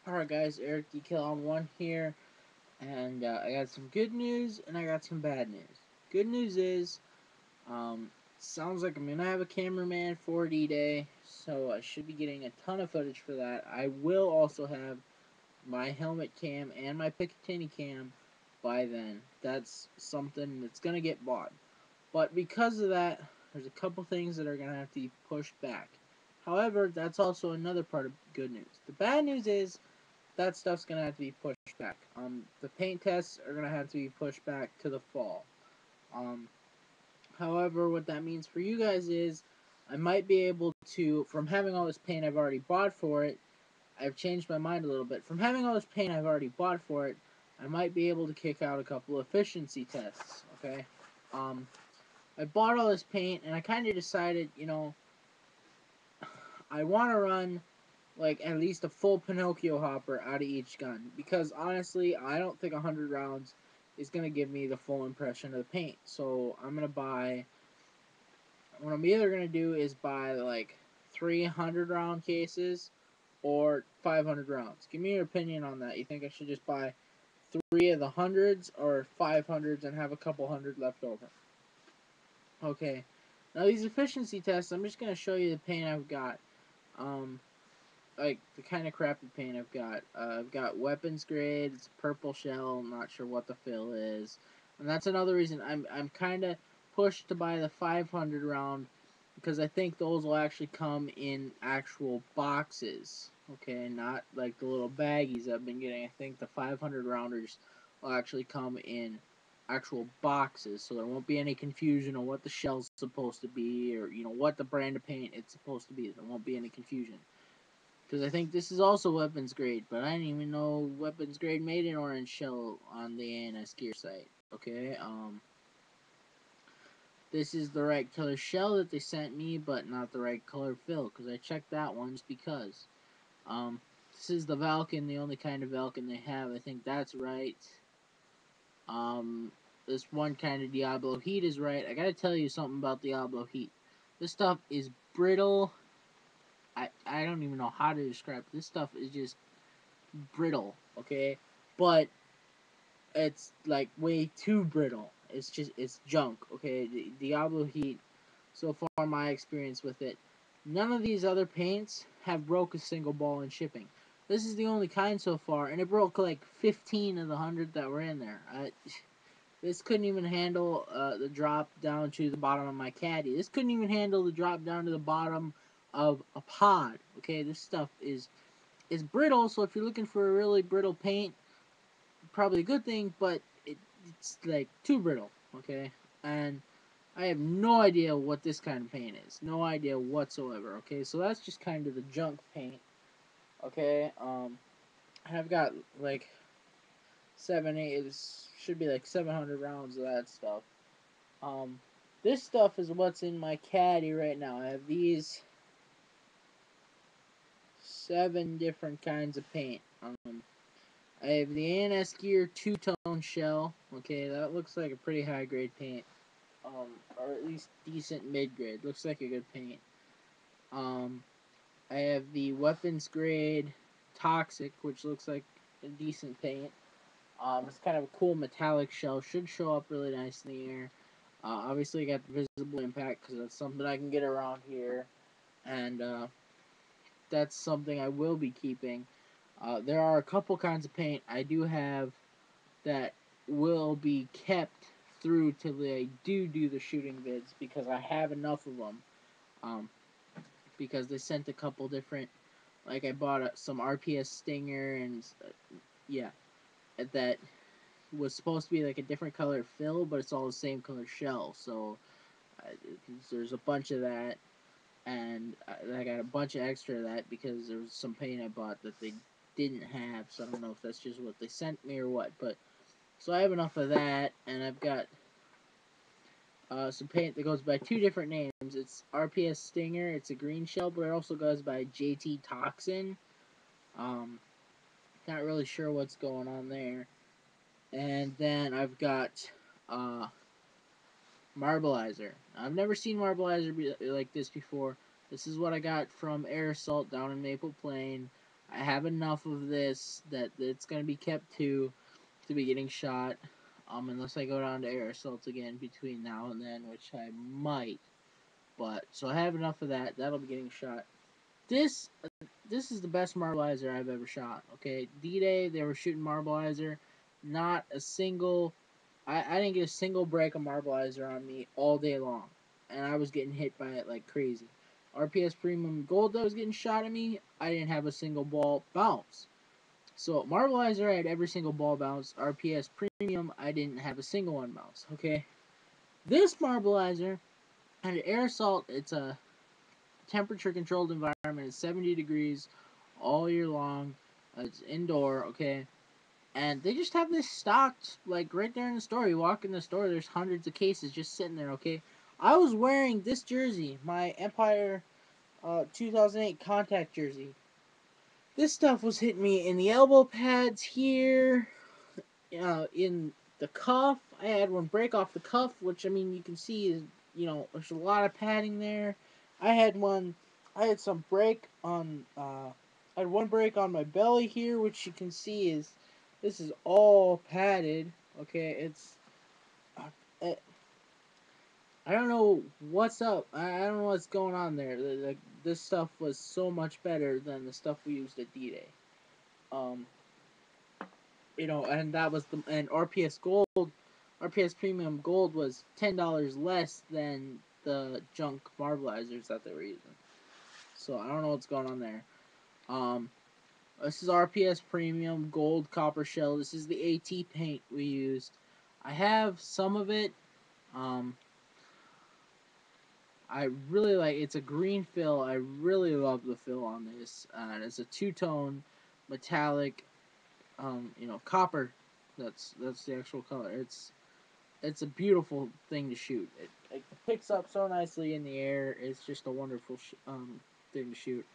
Alright guys, Eric DKill on one here, and I got some good news and I got some bad news. Good news is, sounds like I'm gonna have a cameraman for D-Day, so I should be getting a ton of footage for that. I will also have my helmet cam and my Picatinny cam by then. That's something that's gonna get bought. But because of that, there's a couple things that are gonna have to be pushed back. However, that's also another part of good news. The bad news is that stuff's gonna have to be pushed back. The paint tests are gonna have to be pushed back to the fall. Um, However, what that means for you guys is I might be able to, from having all this paint I've already bought for it, I've changed my mind a little bit. From having all this paint I've already bought for it, I might be able to kick out a couple efficiency tests. Okay, um, I bought all this paint and I kind of decided, I want to run like at least a full Pinocchio hopper out of each gun because honestly, I don't think 100 rounds is gonna give me the full impression of the paint. So I'm gonna buy. What I'm either gonna do is buy like 300 round cases or 500 rounds. Give me your opinion on that. You think I should just buy three of the hundreds or 500s and have a couple hundred left over? Okay. Now these efficiency tests, I'm just gonna show you the paint I've got. Um, like the kind of crappy paint I've got. I've got weapons grade. It's purple shell. I'm not sure what the fill is, and that's another reason I'm kind of pushed to buy the 500 round because I think those will actually come in actual boxes. Okay, not like the little baggies I've been getting. I think the 500 rounders will actually come in actual boxes, so there won't be any confusion on what the shell's supposed to be or what the brand of paint it's supposed to be. There won't be any confusion. Because I think this is also weapons grade, but I didn't even know weapons grade made an orange shell on the ANS gear site. Okay, this is the right color shell that they sent me, but not the right color fill, because I checked that one just because. Um, this is the Valken, the only kind of Valken they have. I think that's right. Um, this one kind of Diablo Heat is right. I gotta tell you something about Diablo Heat. This stuff is brittle. I don't even know how to describe it. This stuff is just brittle, okay? But it's like way too brittle. It's junk, okay? Diablo Heat, so far my experience with it, none of these other paints have broke a single ball in shipping. This is the only kind so far, and it broke like 15 of the 100 that were in there. This couldn't even handle the drop down to the bottom of my caddy. This couldn't even handle the drop down to the bottom of a pod. Okay, this stuff is brittle, so if you're looking for a really brittle paint, probably a good thing, but it's like too brittle, okay? And I have no idea what this kind of paint is. No idea whatsoever, okay? So that's just kind of the junk paint, okay? I've got like 8, it should be like 700 rounds of that stuff. Um, this stuff is what's in my caddy right now. I have these 7 different kinds of paint. I have the ANS Gear two-tone shell. Okay, that looks like a pretty high-grade paint. Or at least decent mid-grade. Looks like a good paint. Um, I have the weapons grade Toxic, which looks like a decent paint. It's kind of a cool metallic shell. Should show up really nice in the air. Obviously, I got the visible impact because that's something I can get around here. And that's something I will be keeping. There are a couple kinds of paint I do have that will be kept through till they do the shooting vids because I have enough of them. Um, because they sent a couple different, like I bought some RPS Stinger and yeah, that was supposed to be like a different color fill, but it's all the same color shell. So uh, there's a bunch of that, and I got a bunch of extra of that because there was some paint I bought that they didn't have. So I don't know if that's just what they sent me or what, but so I have enough of that, and I've got some paint that goes by 2 different names. It's RPS Stinger. It's a green shell, but it also goes by JT Toxin. Um, Not really sure what's going on there. And then I've got uh, Marbleizer. I've never seen Marbleizer like this before. This is what I got from Air Assault down in Maple Plain. I have enough of this that it's gonna be kept to be getting shot. Unless I go down to air assaults again between now and then, which I might. But so I have enough of that. That'll be getting shot. This this is the best Marbleizer I've ever shot. Okay, D-Day they were shooting Marbleizer, not a single. I didn't get a single break of Marbleizer on me all day long, and I was getting hit by it like crazy. RPS Premium Gold that was getting shot at me, I didn't have a single ball bounce. So Marbleizer, I had every single ball bounce. RPS Premium, I didn't have a single one bounce. Okay, this Marbleizer and air assault, it's a temperature controlled environment. It's 70 degrees all year long. It's indoor, okay? And they just have this stocked, like, right there in the store. You walk in the store, there's hundreds of cases just sitting there, okay? I was wearing this jersey, my Empire 2008 contact jersey. This stuff was hitting me in the elbow pads here, in the cuff. I had one break off the cuff, which I mean you can see is there's a lot of padding there. I had one. I had some break on. I had one break on my belly here, which you can see is this is all padded. Okay, it's. It, I don't know what's up. I don't know what's going on there. This stuff was so much better than the stuff we used at D-Day. Um, and that was and RPS Premium Gold was $10 less than the junk Marbleizers that they were using. So I don't know what's going on there. This is RPS Premium Gold Copper Shell. This is the AT paint we used. I have some of it. I really like. It's a green fill. I really love the fill on this. It's a two-tone metallic. Copper. That's the actual color. It's a beautiful thing to shoot. It picks up so nicely in the air. It's just a wonderful thing to shoot.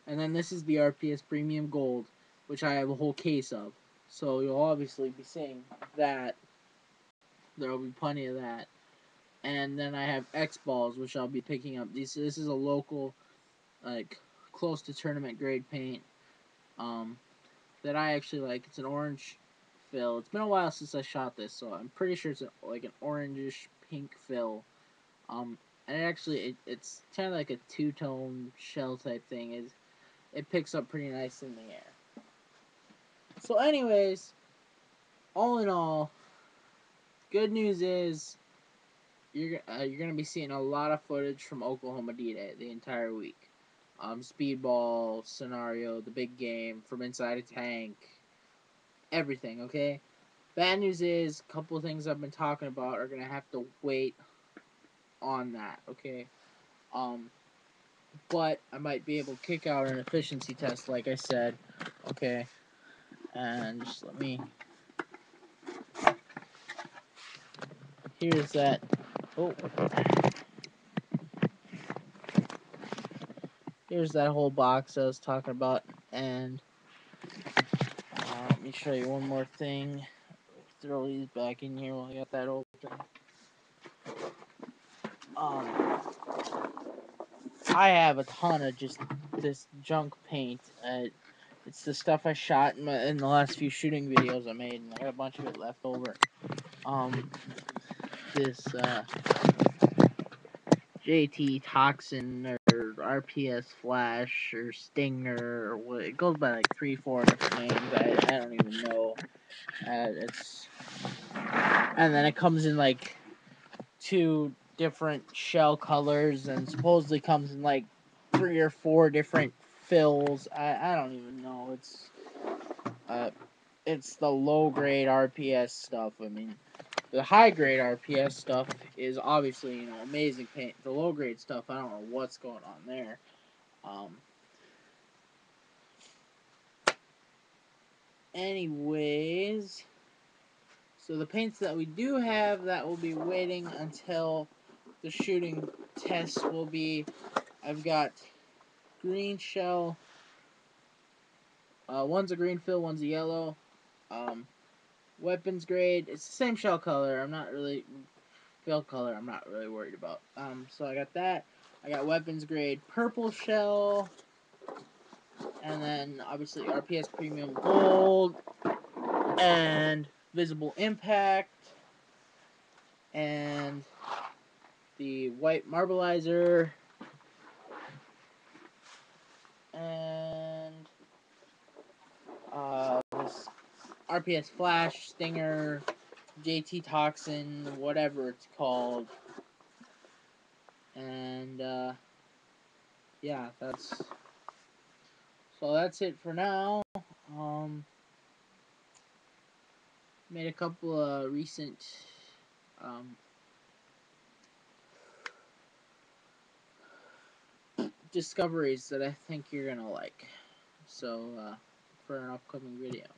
And then this is the RPS Premium Gold, which I have a whole case of. So you'll obviously be seeing that. There will be plenty of that. And then I have X balls, which I'll be picking up. This is a local, like close to tournament grade paint. That I actually like. It's an orange fill. It's been a while since I shot this, so I'm pretty sure it's like an orangish pink fill. And it's kind of like a two-tone shell type thing. It picks up pretty nice in the air. So, anyways, all in all, good news is you're gonna be seeing a lot of footage from Oklahoma D-Day the entire week. Speedball scenario, the big game from inside a tank, everything. Okay. Bad news is a couple of things I've been talking about are gonna have to wait on that. Okay. Um, but I might be able to kick out an efficiency test, like I said. Okay. And just let me. Here's that. Oh. Here's that whole box I was talking about. And let me show you one more thing. Throw these back in here while I got that open. I have a ton of just this junk paint. It's the stuff I shot in the last few shooting videos I made, and I got a bunch of it left over. This JT Toxin or RPS Flash or Stinger or what it goes by like 3-4 different names. I don't even know. And then it comes in like 2 different shell colors and supposedly comes in like 3 or 4 different fills. I don't even know. It's the low grade RPS stuff. I mean, the high grade RPS stuff is obviously amazing paint. The low grade stuff, I don't know what's going on there. Anyways, so the paints that we do have that will be waiting until the shooting test will be, I've got green shell. One's a green fill, one's a yellow. Weapons grade, it's the same shell color. I'm not really fill color. I'm not really worried about. So I got that. I got weapons grade purple shell. and then obviously RPS Premium Gold, and Visible Impact, and the White Marbleizer, and this RPS Flash, Stinger, JT Toxin, whatever it's called. And yeah, that's it for now. Made a couple of recent um, discoveries that I think you're gonna like. So for an upcoming video.